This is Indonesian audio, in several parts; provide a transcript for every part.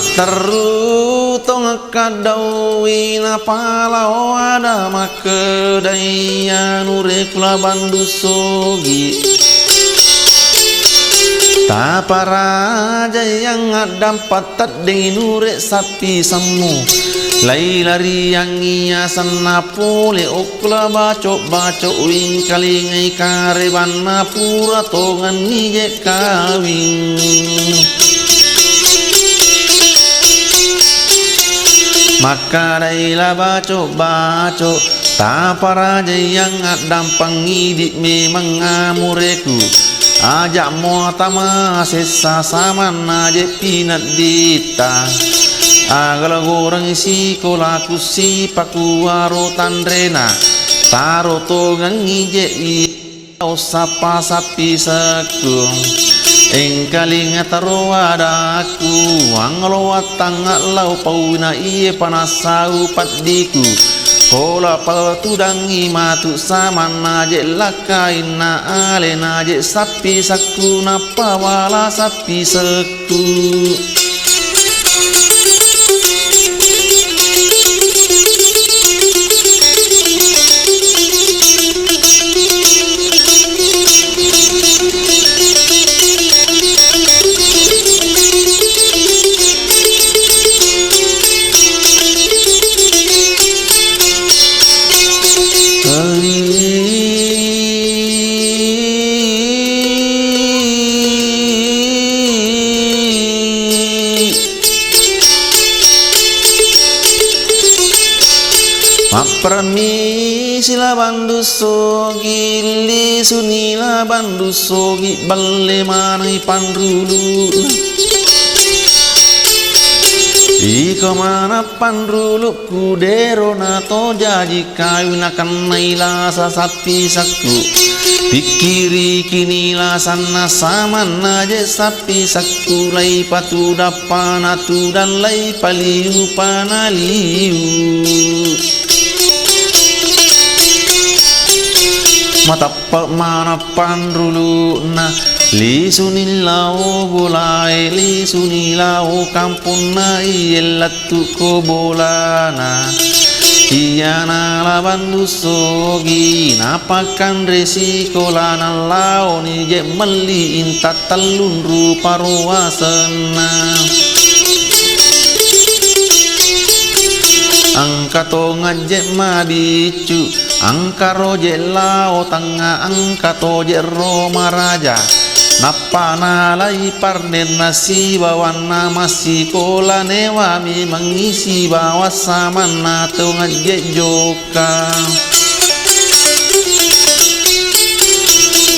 Materu tong kadawi na palau ada makedaya nure kula bandusogi taparaja yang adam patat dengan nure sapi semu lai lari yang iya sanapule okla bacok wing kalingai kareban napura tongan nije kawing maka dailah bacok taparaja yang adam pangidik memang amureku ajak muatama sesa saman aja pinat dita agal goreng si kolaku si paku waro tandrena taro tongang ije sapa sapi sekung engkaling taro adaku anglo watang lau pauna iye panasau patdiku kola patudangi matu saman aje lakain na ale naje sapi saku napa wala sapi seku Permisi la bandusogi li sunila bandusogi balle manai pandrulu iko mana pandrulu kudero nato jaji kawin akan naila sapi saku pikiri kini sana saman aja sapi saku lai patu dapanatu dan lai paliu panaliu mata mana pandrulu na li sunilau bolai li sunilau kampung na iyelatu ko bolana iyana laban dusogi napakan resiko lana lau ni je meli inta talun rupa ruasana angkato ngajek mabicu angkaro jelao tanga angkato jero maraja napana lai parnen nasi bawana masih kola newami mengisi bawa saman nato ngajek joka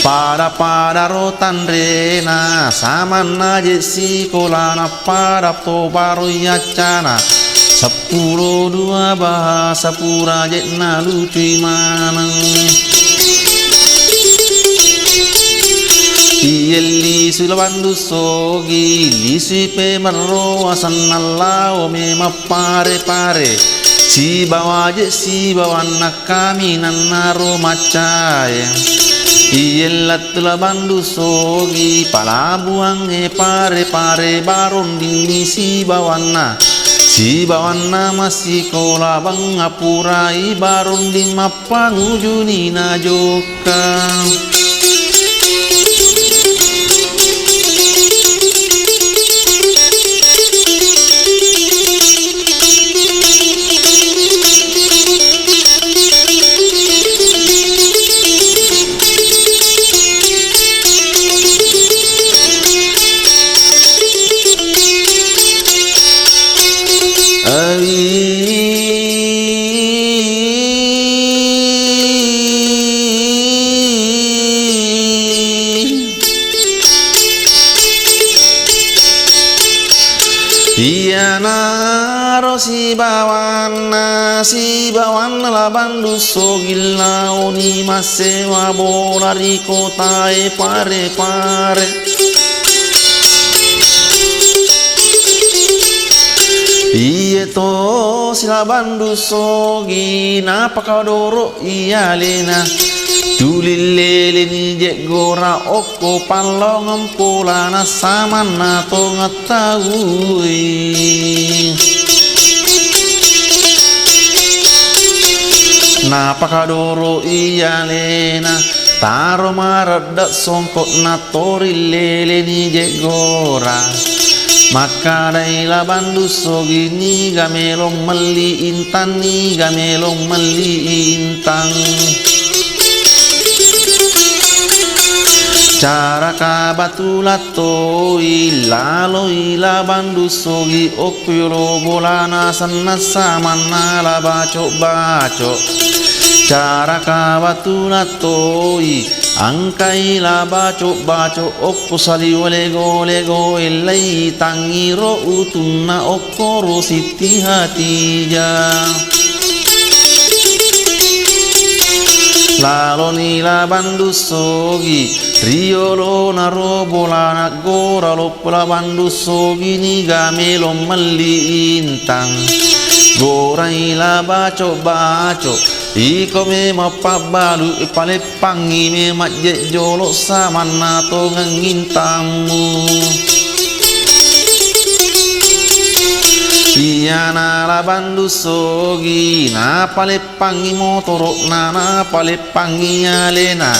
pada rotan rena saman najek si kola na pada to baru yacana 10 dua bahasa pura jekna lucu manang iyeli sulaban dusogi lisipe marroasan nalao mema pare si bawa nak kami nanaro macaya iyelat laban dusogi palabuang pare baron dini si bawana si bawana masih kola bang ngapura ibaron di mapangujuni na joka si bawana laban dusogil launi masewa bola di kota pare iye to silaban dusogi napa kau doro iya lena tulilele ni je gora oko palong empulana samana to ngetahui napa kadoro iya lena taro maradak songkok na torilele ni je gora maka daila bandu sogi ni gamelong meli intan ni gamelong meli intang cara kabatulatto ilalo ila bandu sogi okpiro bolana sanna samana la baco baco cara kabatulatto angkai la baco baco okpo sali lego lego ilai tangiro utunna okoro siti hatija lalo nila bandu sogi riolo naro bolana gora lopola bandu sogi ni gamelo mali intang gora ila baco baco iko me mapabalu ipale pangi me majek jolo samana to ngintamu iya nala bandu sogi na pale pangi motorok na pale pangi alena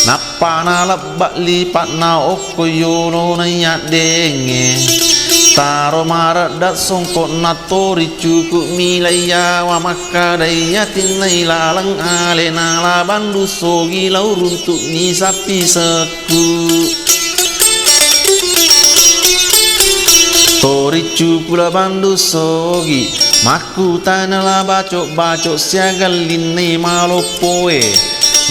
napa na lebak lipat na oko yono na denge taro maradat songkok na tori cukup milaya wa maka daya tinai lalang alena la bandu sogi lau runtuk ni sapi seku tori cupula bandu sogi maku tanah la bacok bacok siagal linne malopoe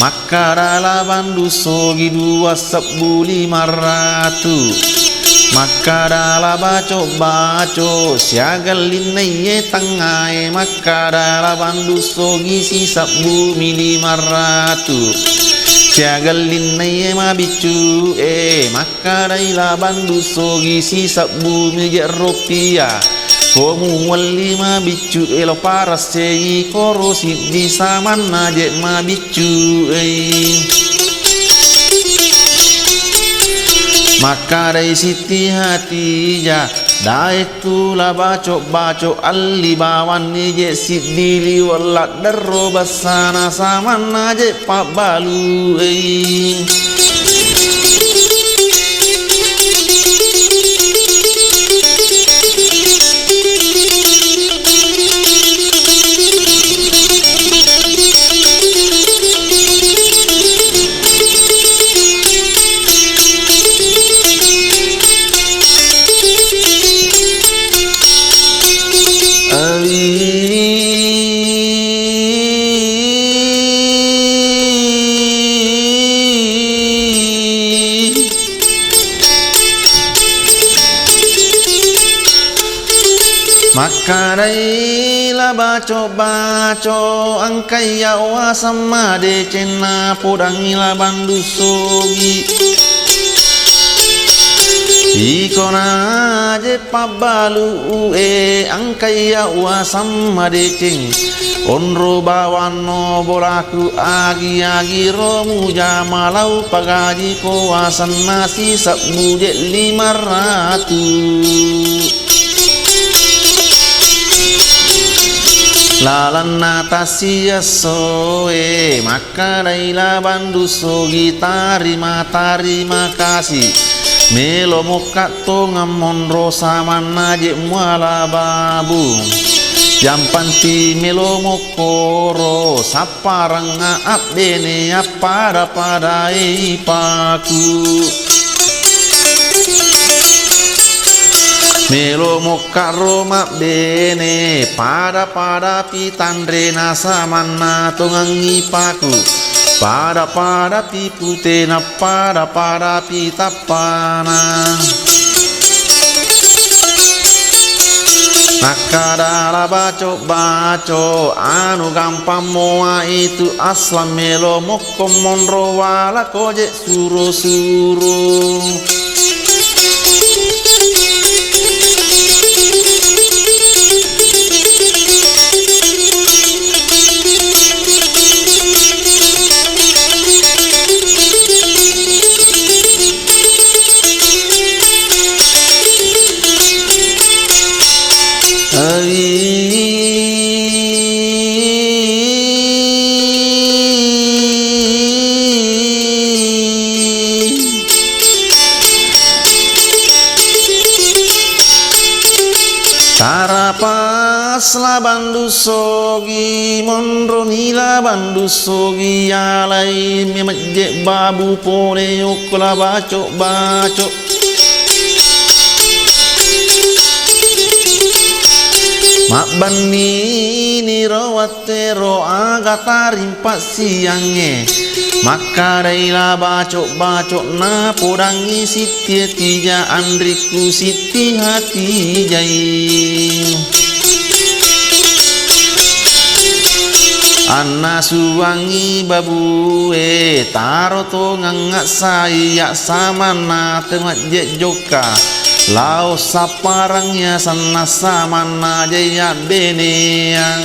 maka dala bandu sogi 2.500 maka dala bacok bacok siagal linne tangai maka dala bandu sogi sisa bumi 500 siagal linne ma bicu maka daila bandu sogi sisa bumi je rupiah komu wali ma bicu elo paras sei korosi di samana je ma bicu maka dari siti hatija daeku la bacok bacok alli bawan ni je sidili walak darro basana samana je pak balu maka daila baco baco angkai yawa sama de cena podangila bandu sogi ikona je pabalu angkai yawa sama de ceng onro bawano bolaku agi agi romu jamalau pagaji kawasan nasi sabmu je 500 lalan natasia soe maka daila bandu sogi tarima kasih melo moka to ngamon rosa mana je muala babu jampanti melo mokoro saparang ngaap dene apa pada ipaku melo moka roma bene pada pitandre nasa mana tongangi paku pada pipute na pada pitapana nakadala baco anu gampang moa itu aslam melo moko monro wala koje suro Tarapas labandu sogi monro nila bandu sogi alai memejek babu pole ukla bacok bacok mak bani ni rawatero agata rimpak siange maka daila bacok-bacok na podangi siti tija andriku siti hati jai Anna suwangi babue taro to ngangak saya sama na temat jet joka lao saparangnya sana sama na jaya beneang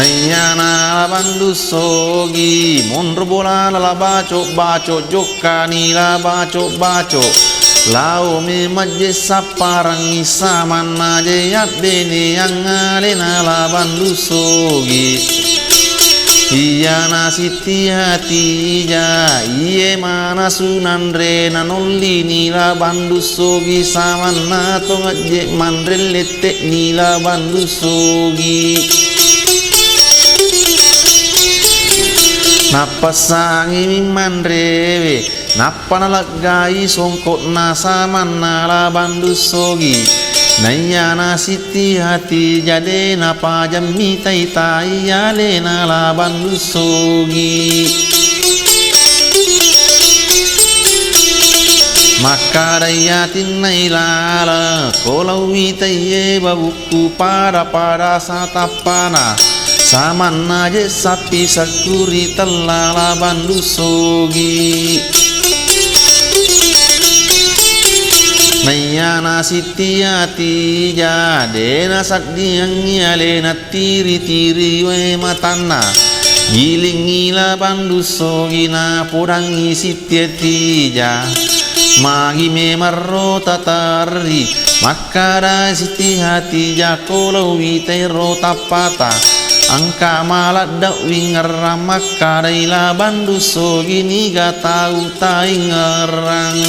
Nayana bandu sogi monro bola la bacok joka ni la bacok lau me majje saparangi samana jaya bene yang alena la bandu sogi iya nasiti hati ja iye mana sunandre nanolli ni la bandu sogi samana to ngajje mandre letek ni la bandu sogi Napa sangi mandrewe napa nalagai songkot nasa manala bandu sogi nayana siti hati jade napa jammi tai tai yale nala bandu sogi maka dayatin nailala kolau witaye babuku pada satapana Samanna je sapi sakuri telala bandu sogi Nayana siti hati jadena sadiang yalena tiri we matana Giling bandu sogi na podangi siti hati Magi me marro tatari makara siti hati kolau witai rota pata Angka malat dakwi ngerang maka daila bandu sogi ni ga tau tai ngerang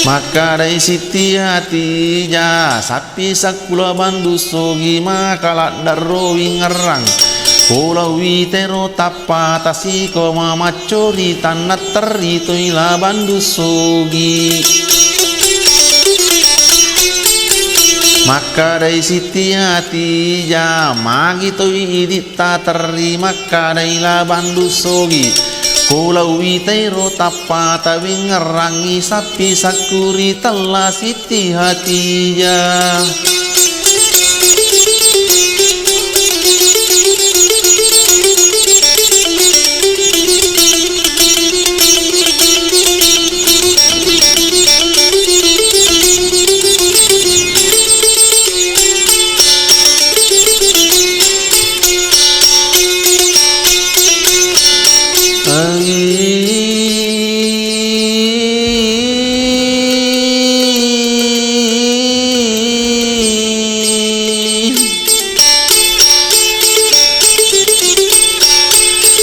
maka dai siti hati sapi sakula bandu sogi maka lak darrowi ngerang Kula witero tapa tasiko mamacori tanat terito ila bandu sogi maka dari siti hati magi to idita terima kadaila bandu sogi kula witero tapa tawi ngerangi sapi sakuri telah siti hati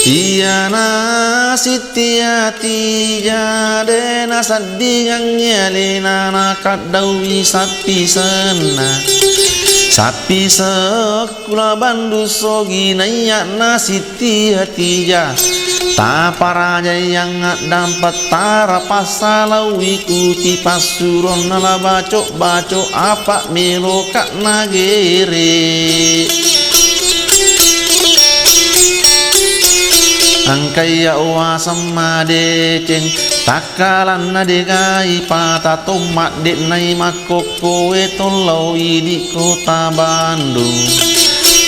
Iyana siti hati jadena sadingang nyalena nakat dawi sapi sena sapi sekula bandu sogi nayana siti hati taparaja yang dapat tara pasalau ikuti pasuron nala bacok apa melokak nagere angkaya wasam madeceng takalan nadegai pata tomat dek nai makoko tolau di kota Bandung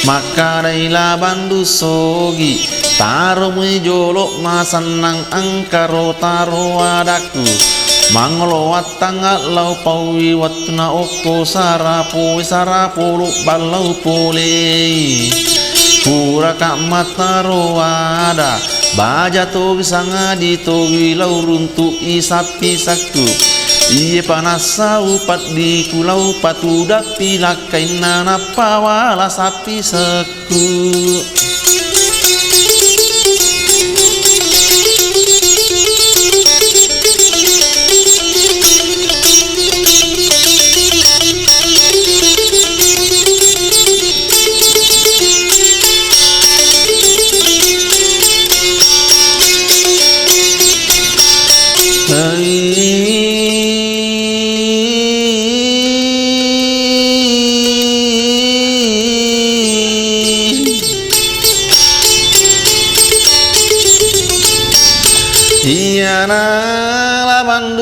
maka daila bandu sogi taro jolok masanang angkaro taro adaku manglo watangat lau pawi watna oko sarapo luk balau pole pura kak mataro ada bajato gisanga dito gilau runtu isapi saktu iye panasa upat di kulau patudak pilak kainana pawala sapi seku.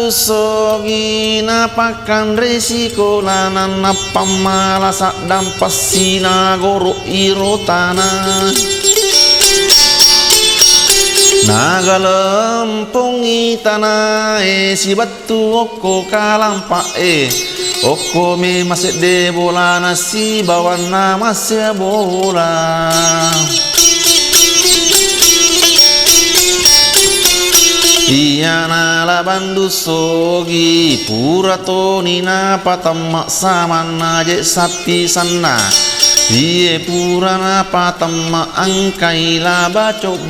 Sogi napakan resiko lanan napamalasak dampasina goro irotana nagalempung itana si batu oko kalampa oko me masih de bola nasi bawana masih bola Iyana labandu sogi purato nina patamma samana je sapi sana Iye purana patamma angkai la bacok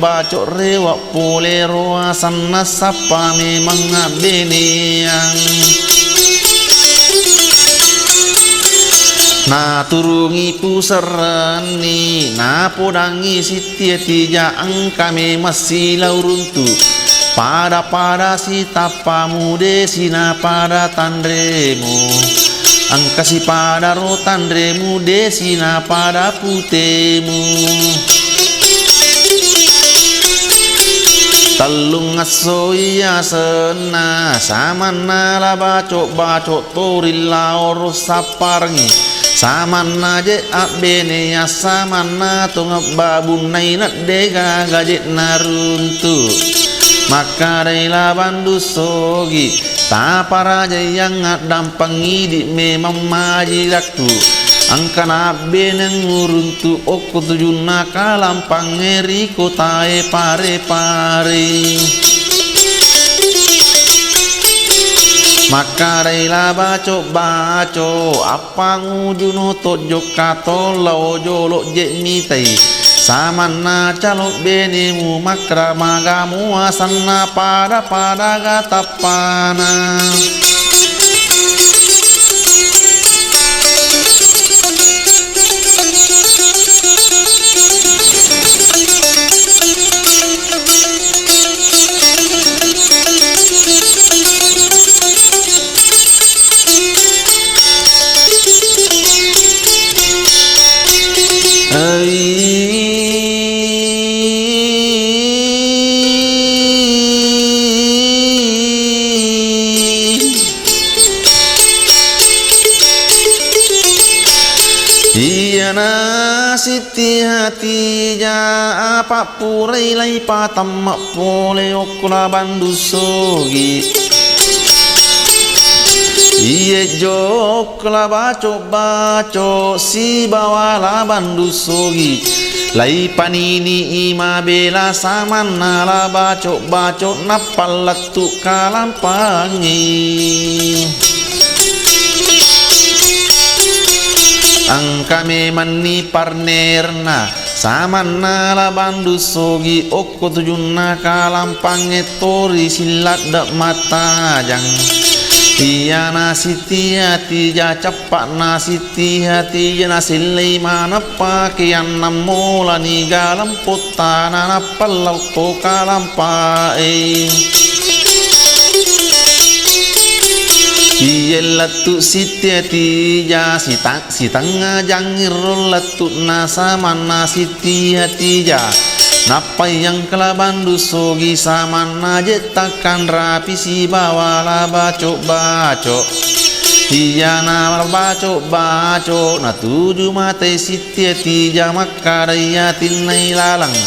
rewa pole roa sana sapa memang beneang Na turungi puserani na podangi sitia tija angka me masih lauruntu pada si tapamu desina pada tandremu angkasi pada ro tandremu desina pada putemu talung aso iya sena samana la bacok torilla oro saparngi samana je abene ya samana tunga babunai nak dega gajet naruntu maka dailah bandu sogi tapara yang dampangi di memang majiraktu angkana beneng nguruntu oko tujuna kalampang ngeri kotae pare maka dailah bacok apa ngujuno tojo kato lau jolok je mitai samana calok benemu makra magamu asana pada gatapana Siti hati ja apa purai lai patam pole okula bandu sogi iye jokla baco si bawala bandu sogi lai panini ima bela samana la baco napalatu kalampangi angka memani parnerna samana la bandu sogi oko tujuna kalampange tori silat dak mata jang iya nasiti hati ja cepak nasiti hati ja nasilai mana pakian namola ni galam putana napalau to kalampai Iye latu siti tija si tanga jangir latu nasa mana siti tija napa yang kelabandu sogi samana jetakan rapi si bawala baco iya na baco na tuju mate siti tija makaraya tinai lalang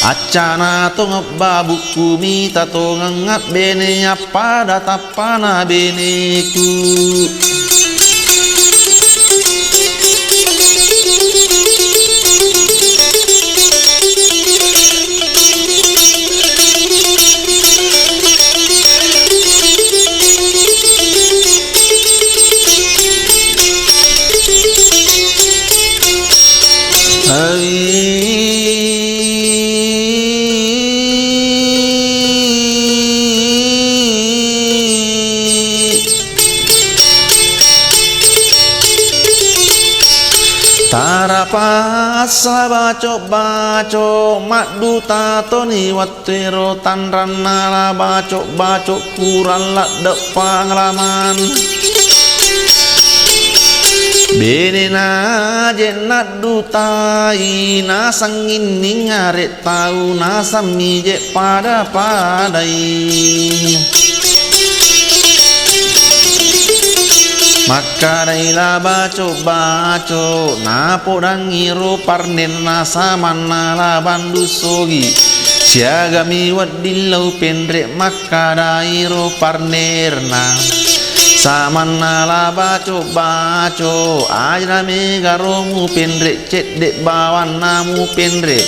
acana to ngebabu kumita to ngengat bene pada tapana beneku pasa baco madu tato ni watero tanrana la baco kuran la depang laman bene na jenat dutai na sangin ningare tau na sami je pada padai maka daila baco na podang iro parnen na samana la bandu sogi siagami wadilau pendre maka dairo parnerna samana la baco ajna megaromu pendre cedek bawan namu pendre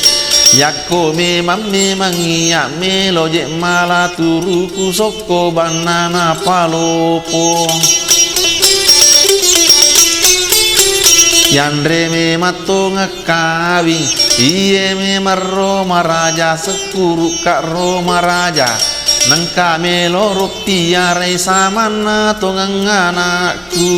yakko memang iya me lojek mala turuku soko banana palopo yandre me mato ngakawing iye me marro maraja sekuru kak roma raja nangka melo rupiah rei samana tongang anakku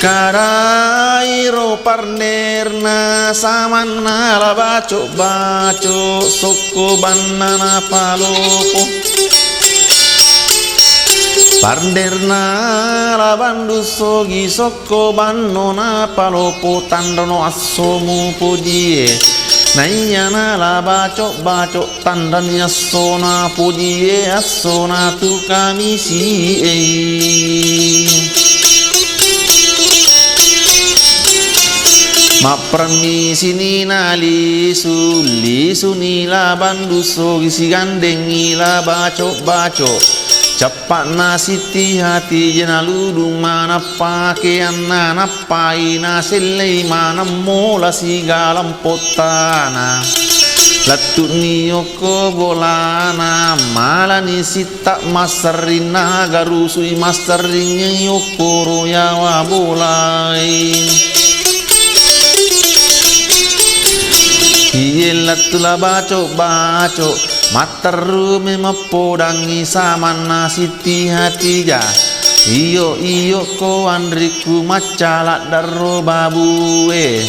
Makarairo parnerna samana la baco soko banana palopo parnerna la bandu sogi soko banona palopo tandono assomu pujie nayana la baco tandanya sona pujie assona tu kami si ma permisi nina lisu nila bandu sogi si gandeng nila baco cepat nasiti hati jena ludung mana pakaian nana paina selai mana mola si galam potana latut niyoko bolana malani sita maserina garusui maserinnya yoko royawa bolai iye latula baco materu memepodangi samana siti hatija iyo ko andriku macalak darro babue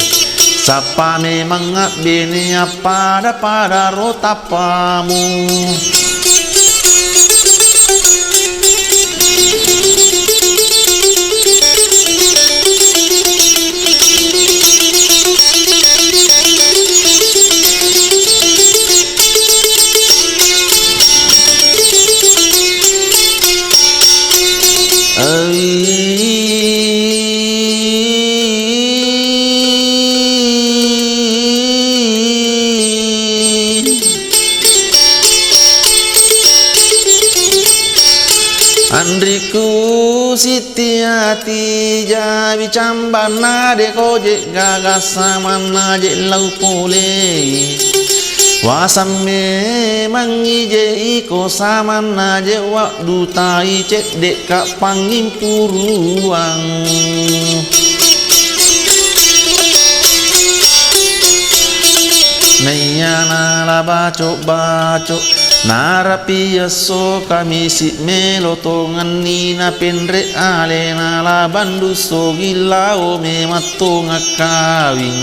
sapa memang bene pada rotapamu Andriku siti hati jawi cambana de koje gagas samana je lau pole wasame mangi je iko samana je wak dutai cek dek kak pangim puruang nayana la baco narapi yaso kami si melotongan nina pendre alena la bandu so gilao me mato ngakawing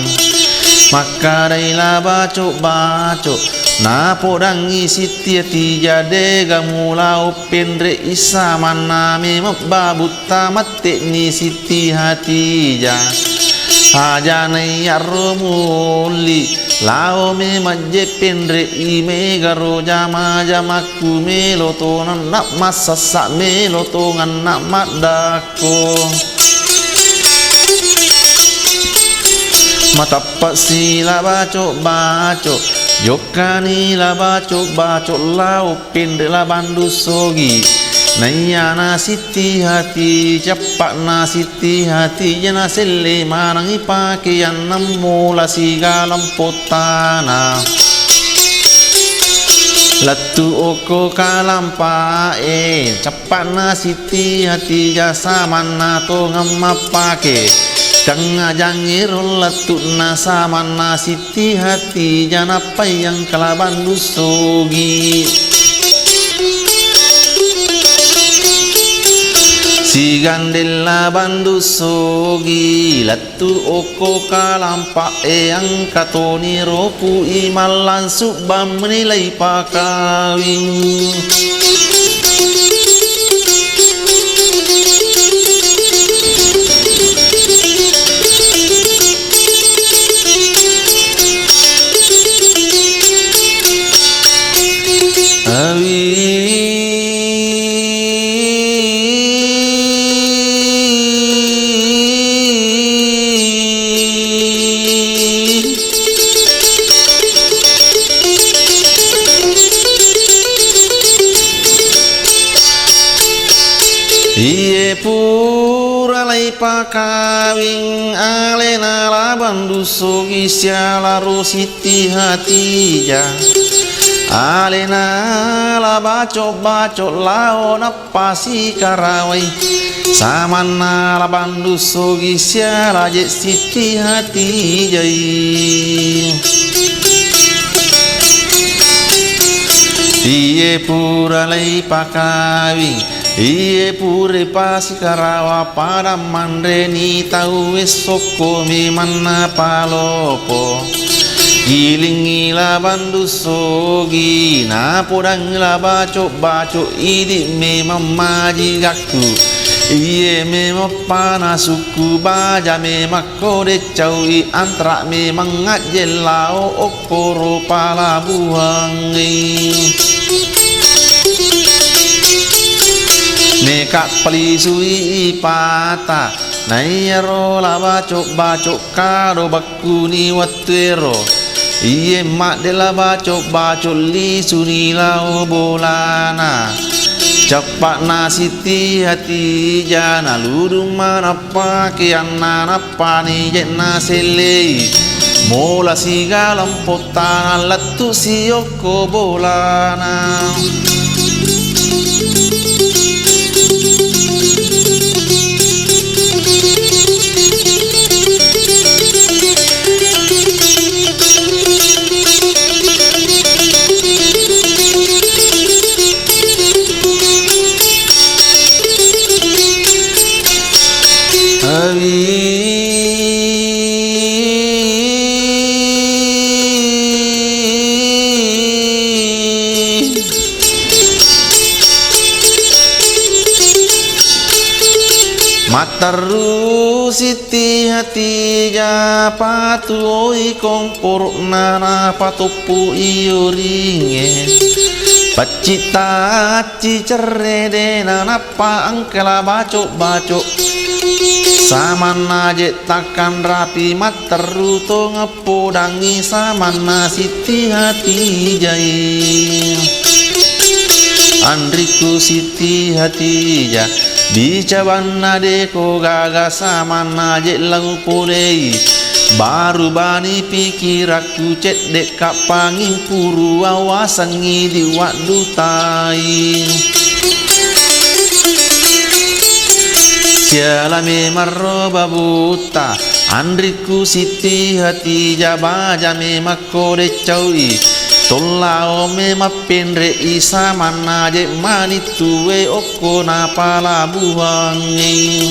maka daila baco na podangi siti tija dega mulao pendre isa mana me mababuta mate ni siti hatija Hajanai arromuli lao me majje pendre ime garo jama jamaku melotonan nak masasa melotongan nak madako mata pasila baco yokani la baco lao pendre la bandu sogi Nayana siti hati cepat na siti hati jana sele manang ipakian namula sigalam potana Latu oko kalampa cepat na siti hati jasa mana to ngamapake kang ajangirul latu nasa mana siti hati jana payang kalaban dusogi Si gandela bandu sogi latu oko kalampa ang katoni ropu imalan subam menilai pakawing Iye pura lai pakawing alena laban dusogi sialaru siti hatija alena la baco lao napasi karawai samana laban dusogi siala je siti hatijai Iye pura lai pakawing Iye pure pasi karawa pada mandreni tau esoko mi mana palopo giling ila bandu sogi na podang ila baco idi me mamaji gaku iye me mapana suku baja me makode caui antra me mangajelao okoro palabuhangi Nekak pelisui pata Nayaro la bacok karo bakuni watero Iye mak de la bacok li suni lao bolana Cepat na siti hati jana ludung mana pakian nana pani jena sele Mola sigalam potana latu sioko bolana Mataru siti hati ja patu oi kompor nana patupu ioringe pacita cicere de nana pa angkela bacok samana je takkan rapi mataru to ngepodangi samana siti hati jai Andriku siti hati ja Bicaban adeko gaga sama naje lagu polei baru bani pikir aku cek dek kapangin puru awasangi di waktu tai siala me marro babuta andriku siti hati jabaja me makode caui Tolao me mapendre isa mana je manitue oko na palabuhangi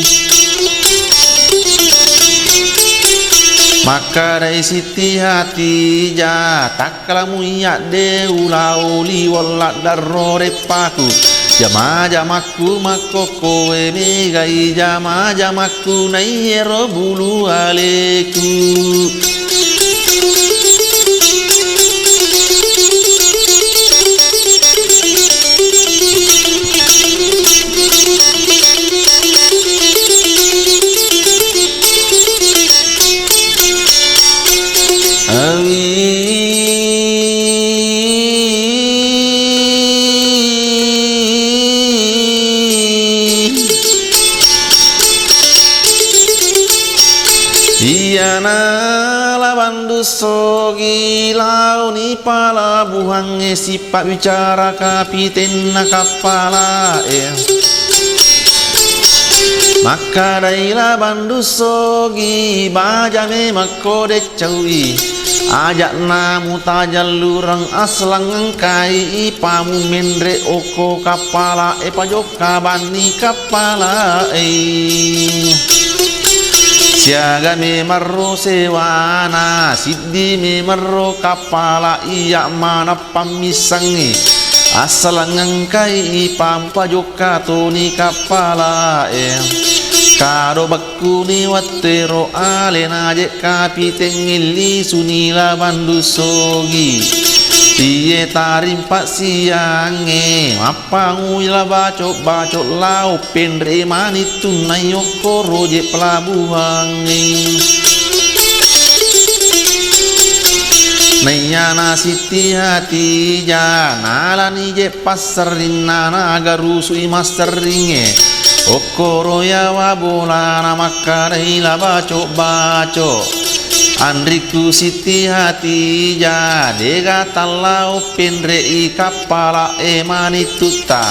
Maka dari siti hati ja taklamu ya de ulauli wala darro repaku jama jamaku makoko megai jama jamaku nairo bulu aleku pelabuhan sifat bicara kapiten kapala maka dailah bandusogi bajame makode cawi ajak namu tajalurang aslang ngkai pamu mendre oko kapala pajoka bani kapala siaga me marro sewana siddi me marro kapala iya mana pamisangi asal ngangkai pampajoka toni kapala kado bakuni watero alena je kapiten illi sunila bandusogi iye tarim pak siange mapangu ila bacok lau pendre manitu nayoko roje pelabuhan Nayana siti hati jana ni je pasarin nana garusu imasteringe okoro ya wabola namakare la baco andriku siti hati jadega talau pendre i kapala manituta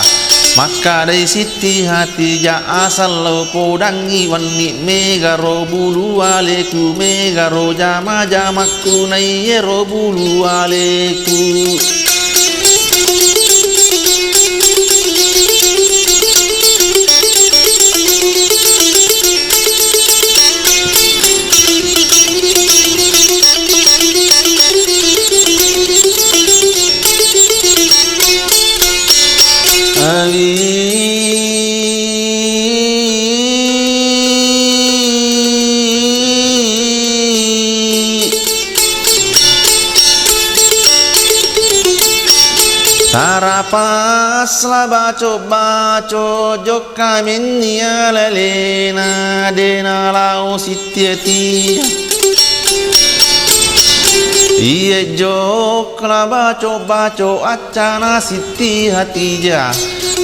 maka dari siti hati ja asal lo podangi wani megaro bulu aleku megaro jama jamaku nayero bulu aleku Tarapas la baco joka minya lelena dena lau sitiati iye jok la baco acana siti hatija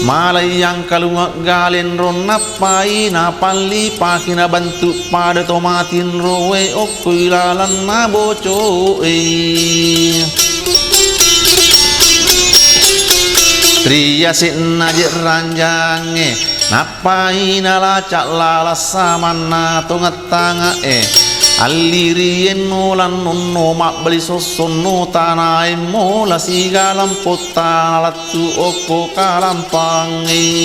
malayang kalungak galen ron napai napali pakina bantu pada tomatin rowe okui lalan na boco Tria sinna je ranjange napai nalacak lalas samana tongatanga alirien nolan nonno mak beli sosono tanai mola sigalam pota latu oko kalampangi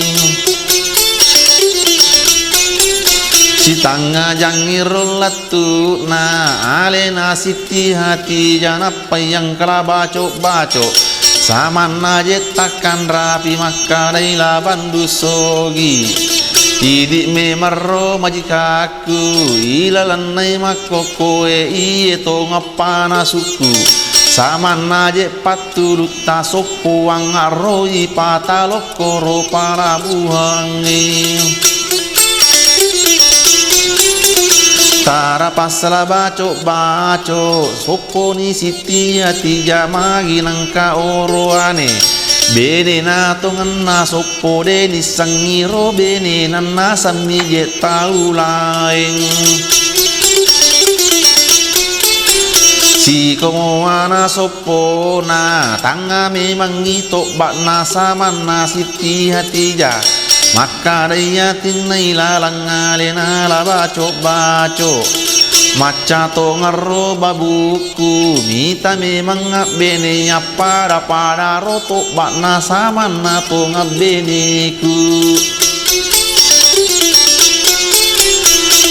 si tanga jangir latu na alena siti hati janapai yang kala baco samana je takkan rapi maka daila bandusogi idik me marro majikaku ilalanai makokoe iye to ngapana suku samana je patuluta sopo wang arroi patalokoro para buhangi Tara pasala baco sopo ni siti hati jamagi nangka oroane bene na tongan na sopo de ni sangiro bene na sami je tau laeng si komo ana sopo na tanga memang ito bak na sama na siti hati ja maka daya tinai lalang alena la baco maca to ngaro babuku mita memang bene ya pada roto bakna sama na to ngabeneku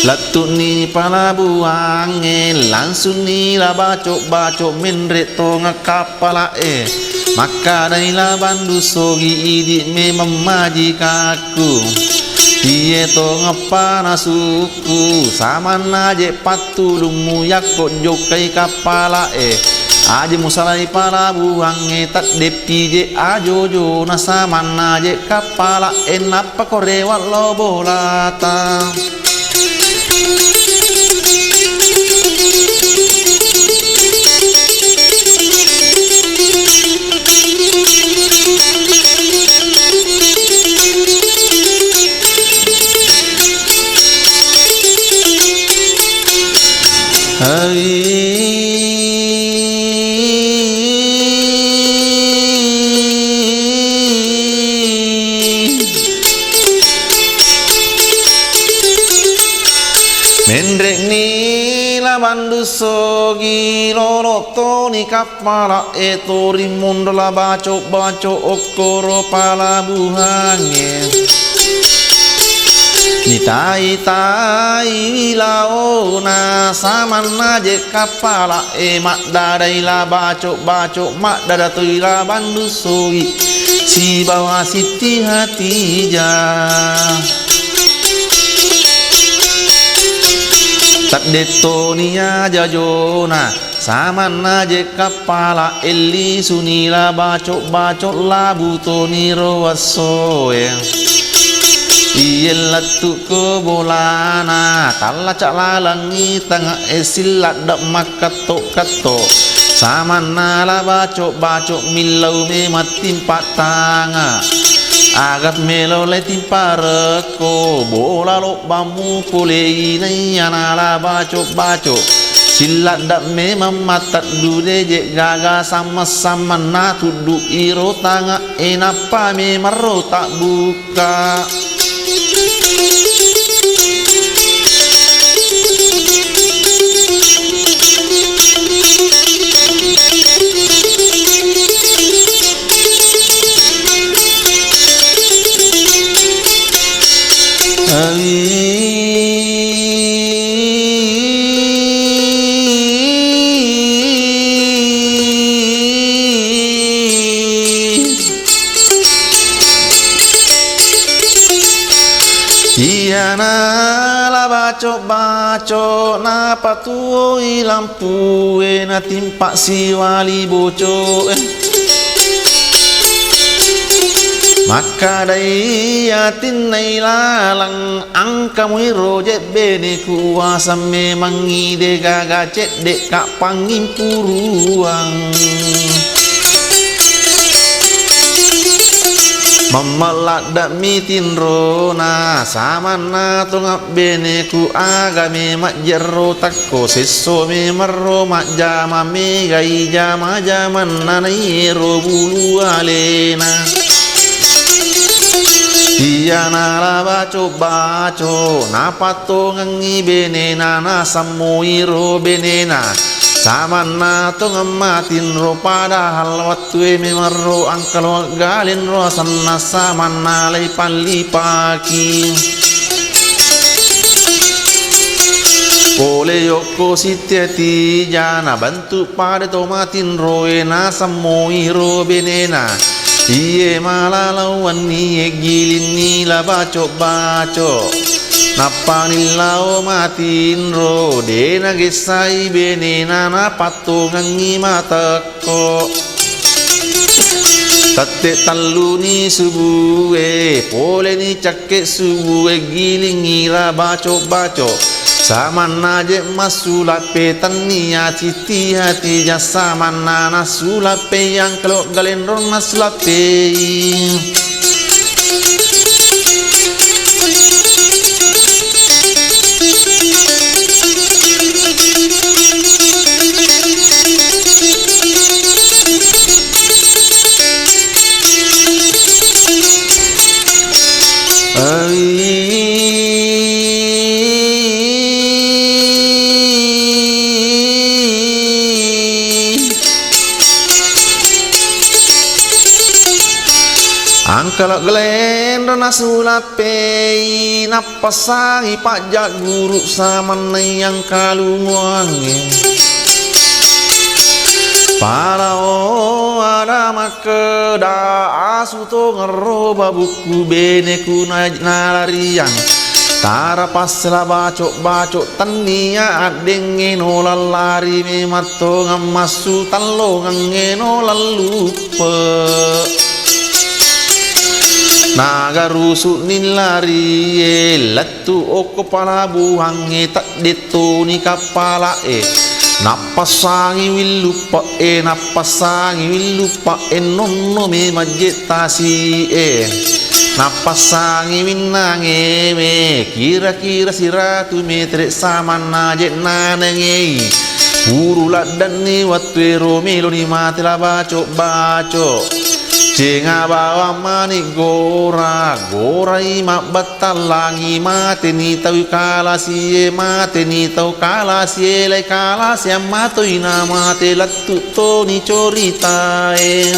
latu ni palabuange langsung ni la baco menre to ngakapala maka daila bandusogi idik me memajikaku iye to ngapana suku samana je patulungmu yakot jokai kapala aje musalai para buange tak depi je ajojo na samana je kapala enapa korewat lo bolata banduso gilolo toni kapala eto rimundo la baco okoro palabuhange nitai laona samana je kapala mak dadai la baco mak dadatui la bandusogi si bawa siti hatija tak detonia jajona samana je kapala eli sunila baco la butoni rowasoe iyelatu ke bolana kala cak lalangi tengah esilat dak makato samana la baco milau me matimpa tanga agat melo le timpa reko bola lo bamu pulei nayana la baco silat dak me mamatat dude je gaga sama na tudu iro tanga enapa me maro tak buka Iyana la baco na patuoi lampu na timpak si wali boco maka dai yatin nai lalang angka muiro je bene kuasa memang ide gaga cek dek kak pangin puruang mamalak dak mitin rona samana tungap bene ku agame mak jero takko seso me marro mak jama me gai jama jaman nanai ro bulu alena iyana la baco na pato ngangi bene na samuiro bene na samana to ngamatin ro padahal wattu me marro angkalo galin ro sanna samana lai palli paki Ole yoko sitiati jana bantu pada tomatin roe na samoi ro benena iye malalawan ni gilin ni la baco napani lao matin ro dena gesai benena na patungan ni matako tate talu ni subuhe pole ni cake subuhe giling ira baco samana je masulape tania citi hati jasa mana nasulape yang kalau galendron nasulape Angkalak gelendro nasulape napasangi pajak guru samana yang kalungange para o ada makeda asuto ngeroba buku beneku nalariang tara pasla bacok tania adenge no lalari me matto ngamasu tallo ngeno lalupe naga rusuk nilari latu oko palabuhange tak detoni kapala napasangi willupa napasangi willupa nonno me majetasi napasangi winnange me kira-kira siratu metre samana jet nanenge puru ladan ni wattu ero melo ni mati la baco Cenga bawa manik gorai mak batalangi mate ni tau kala sie mate ni tau kala sie lai kala siam matoi na mate lattu to ni coritae